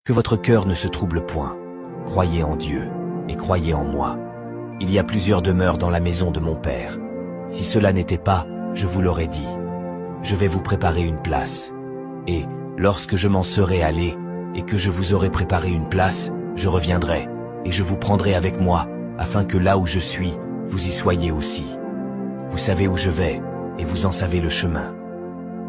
Que votre cœur ne se trouble point. Croyez en Dieu, et croyez en moi. Il y a plusieurs demeures dans la maison de mon Père. Si cela n'était pas, je vous l'aurais dit. Je vais vous préparer une place. Et, lorsque je m'en serai allé, et que je vous aurai préparé une place, je reviendrai, et je vous prendrai avec moi, afin que là où je suis, vous y soyez aussi. Vous savez où je vais, et vous en savez le chemin.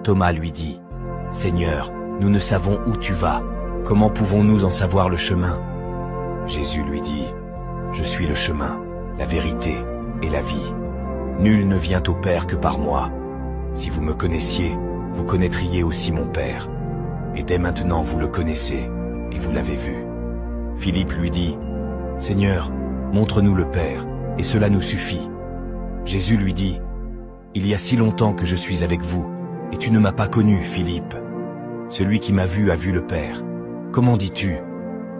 Thomas lui dit, « Seigneur, nous ne savons où tu vas. Comment pouvons-nous en savoir le chemin ?» Jésus lui dit, « Je suis le chemin, la vérité et la vie. Nul ne vient au Père que par moi. Si vous me connaissiez, vous connaîtriez aussi mon Père. Et dès maintenant vous le connaissez, et vous l'avez vu. » Philippe lui dit, « Seigneur, montre-nous le Père, et cela nous suffit. » Jésus lui dit, « Il y a si longtemps que je suis avec vous, et tu ne m'as pas connu, Philippe. Celui qui m'a vu a vu le Père. Comment dis-tu,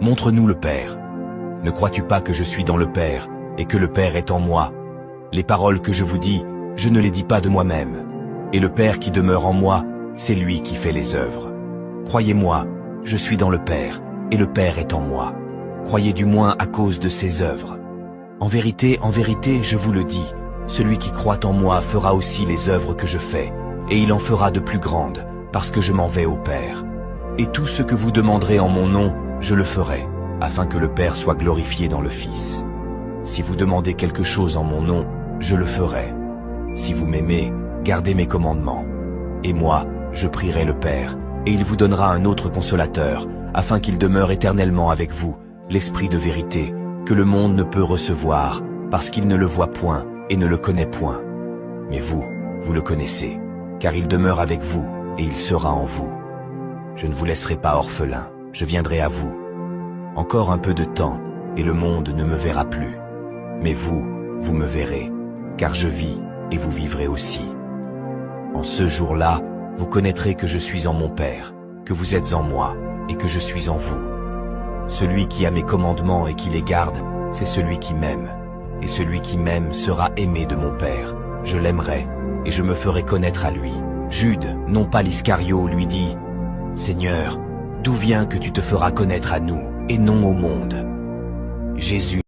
montre-nous le Père? Ne crois-tu pas que je suis dans le Père, et que le Père est en moi? Les paroles que je vous dis, je ne les dis pas de moi-même. Et le Père qui demeure en moi, c'est lui qui fait les œuvres. Croyez-moi, je suis dans le Père, et le Père est en moi. Croyez du moins à cause de ses œuvres. En vérité, je vous le dis, celui qui croit en moi fera aussi les œuvres que je fais, et il en fera de plus grandes, parce que je m'en vais au Père. Et tout ce que vous demanderez en mon nom, je le ferai, afin que le Père soit glorifié dans le Fils. Si vous demandez quelque chose en mon nom, je le ferai. Si vous m'aimez, gardez mes commandements. Et moi, je prierai le Père, et il vous donnera un autre consolateur, afin qu'il demeure éternellement avec vous, l'Esprit de vérité, que le monde ne peut recevoir, parce qu'il ne le voit point et ne le connaît point. Mais vous, vous le connaissez, car il demeure avec vous, et il sera en vous. Je ne vous laisserai pas orphelin, je viendrai à vous. Encore un peu de temps, et le monde ne me verra plus. Mais vous, vous me verrez, car je vis, et vous vivrez aussi. En ce jour-là, vous connaîtrez que je suis en mon Père, que vous êtes en moi, et que je suis en vous. Celui qui a mes commandements et qui les garde, c'est celui qui m'aime. Et celui qui m'aime sera aimé de mon Père. Je l'aimerai, et je me ferai connaître à lui. Jude, non pas l'Iscario, lui dit, « Seigneur, d'où vient que tu te feras connaître à nous, et non au monde ?» Jésus